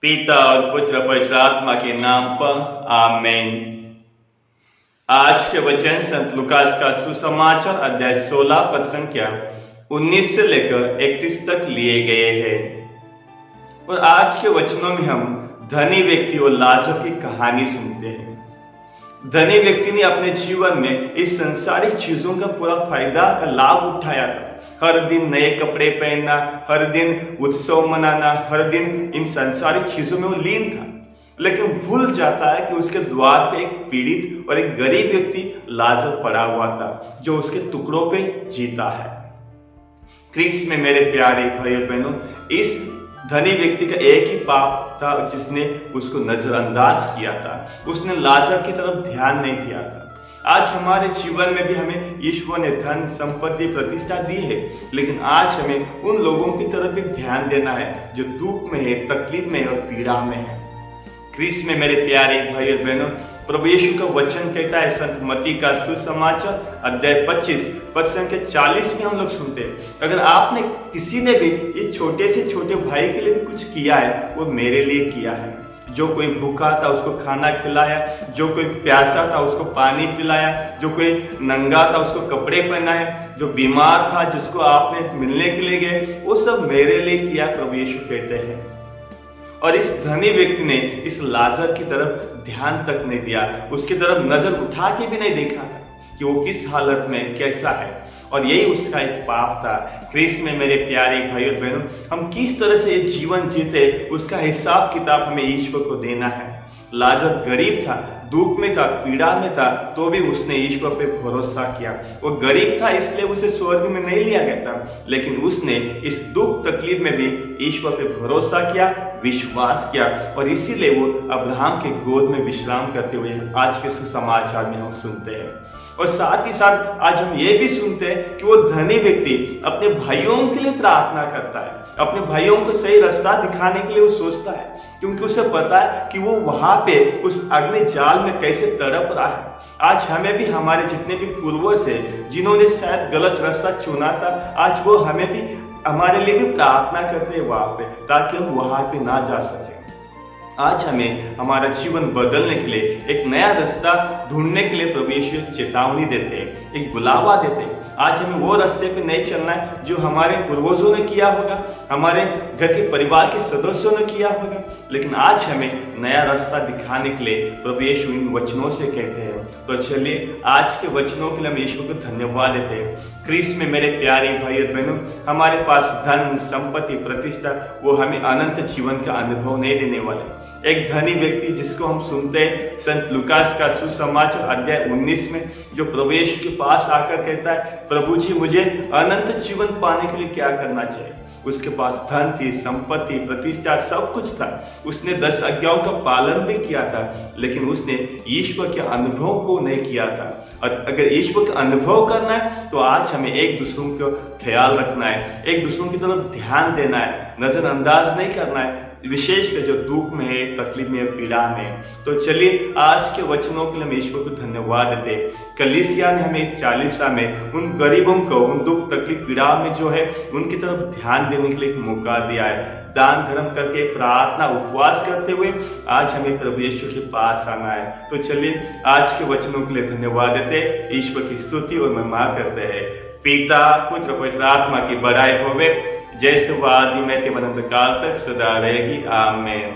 पिता और पुत्र पवित्र आत्मा के नाम पर आमीन। आज के वचन संत लूकास का सुसमाचार अध्याय 16 पद संख्या 19 से लेकर 31 तक लिए गए हैं। और आज के वचनों में हम धनी व्यक्ति और लाजर की कहानी सुनते हैं। धनी व्यक्ति ने अपने जीवन में इस संसारिक चीजों का पूरा फायदा का लाभ उठाया था। हर दिन नए कपड़े पहनना, हर दिन उत्सव मनाना, हर दिन इन संसारिक चीजों में वो लीन था। लेकिन भूल जाता है कि उसके द्वार पे एक पीड़ित और एक गरीब व्यक्ति लाजर पड़ा हुआ था, जो उसके टुकड़ों पे जीता है। क्रिस्त में मेरे प्यारे भाई और बहनों, इस धनी व्यक्ति का एक ही पाप था जिसने उसको नजरअंदाज किया था। उसने लाजर की तरफ ध्यान नहीं दिया था। आज हमारे जीवन में भी हमें ईश्वर ने धन, संपत्ति, प्रतिष्ठा दी है, लेकिन आज हमें उन लोगों की तरफ भी ध्यान देना है जो दुख में है, तकलीफ में है और पीड़ा में है। क्रिस्त में मेरे प्यारे भाई और बहनों, प्रभु यीशु का वचन कहता है, संत मत्ती का सुसमाचार अध्याय 25 पद संख्या 40 में हम लोग सुनते हैं, अगर आपने किसी ने भी ये छोटे से छोटे भाई के लिए भी कुछ किया है, वो मेरे लिए किया है। जो कोई भूखा था उसको खाना खिलाया, जो कोई प्यासा था उसको पानी पिलाया, जो कोई नंगा था उसको कपड़े पहनाए, जो बीमार था जिसको आपने मिलने के लिए गए, वो सब मेरे लिए किया, प्रभु यीशु कहते हैं। और इस धनी व्यक्ति ने इस लाजर की तरफ ध्यान तक नहीं दिया, उसकी तरफ नजर उठा के भी नहीं देखा था कि वो किस हालत में कैसा है। और यही उसका एक पाप था। क्रिस्त में मेरे प्यारे भाई और बहनों, हम किस तरह से ये जीवन जीते, उसका हिसाब किताब हमें ईश्वर को देना है। लाजर गरीब था, दुख में था, पीड़ा में था, तो भी उसने ईश्वर पे भरोसा किया। वो गरीब था इसलिए उसे स्वर्ग में नहीं लिया गया था, लेकिन उसने इस दुख तकलीफ में भी ईश्वर पे भरोसा किया, विश्वास किया, और इसीलिए वो अब्राहम के गोद में विश्राम करते हुए आज के सुसमाचार में हम सुनते हैं। और साथ ही साथ आज हम ये भी सुनते हैं कि वो धनी व्यक्ति अपने भाइयों के लिए प्रार्थना करता है, अपने भाइयों को सही रास्ता दिखाने के लिए वो सोचता है, क्योंकि उसे पता है कि वो वहां पे उस अग्नि जाल में कैसे तड़प रहा है। आज हमें भी, हमारे जितने भी पूर्वज है जिन्होंने शायद गलत रास्ता चुना था, आज वो हमें भी, हमारे लिए भी प्रार्थना करते हैं वहां पे, ताकि हम वहां पे ना जा सके। आज हमें हमारा जीवन बदलने के लिए, एक नया रास्ता ढूंढने के लिए प्रभु यीशु एक चेतावनी देते हैं, एक बुलावा देते हैं। आज हमें वो रास्ते पे नहीं चलना है जो हमारे पूर्वजों ने किया होगा, हमारे घर के परिवार के सदस्यों ने किया होगा, लेकिन आज हमें नया रास्ता दिखाने के लिए प्रभु यीशु इन वचनों से कहते हैं। तो चलिए आज के वचनों के लिए हम यीशु को धन्यवाद देते हैं। क्रिस्त में मेरे प्यारे भाई और बहनों, हमारे पास धन, संपत्ति, प्रतिष्ठा, वो हमें अनंत जीवन का अनुभव नहीं देने वाले। एक धनी व्यक्ति जिसको हम सुनते हैं संत लूकास का सुसमाचार अध्याय 19 में, जो प्रभु यीशु के पास आकर कहता है, प्रभु जी मुझे अनंत जीवन पाने के लिए क्या करना चाहिए। उसके पास धन थी, संपत्ति, प्रतिष्ठा, सब कुछ था। उसने 10 आज्ञाओं का पालन भी किया था, लेकिन उसने ईश्वर के अनुभव को नहीं किया था। और अगर ईश्वर का अनुभव करना है तो आज हमें एक दूसरों का ख्याल रखना है, एक दूसरों की तरफ ध्यान देना है, नजरअंदाज नहीं करना है, विशेषकर जो दुख में है, तकलीफ में, पीड़ा में। तो चलिए आज के वचनों के लिए हम ईश्वर को धन्यवाद देते हैं। कलीसिया ने हमें इस 40 में उन गरीबों को, उन दुख, तकलीफ, पीड़ा में जो है उनकी तरफ ध्यान देने के लिए एक मौका दिया है। दान धर्म करके, प्रार्थना, उपवास करते हुए आज हमें प्रभु यीशु के पास आना है। तो चलिए आज के वचनों के लिए धन्यवाद देते, ईश्वर की स्तुति और महिमा करते हैं। पिता, पुत्र, पवित्र आत्मा की बड़ाई होवे, जैसे वो आदि में के अनंत काल तक सदा रहेगी। आमीन।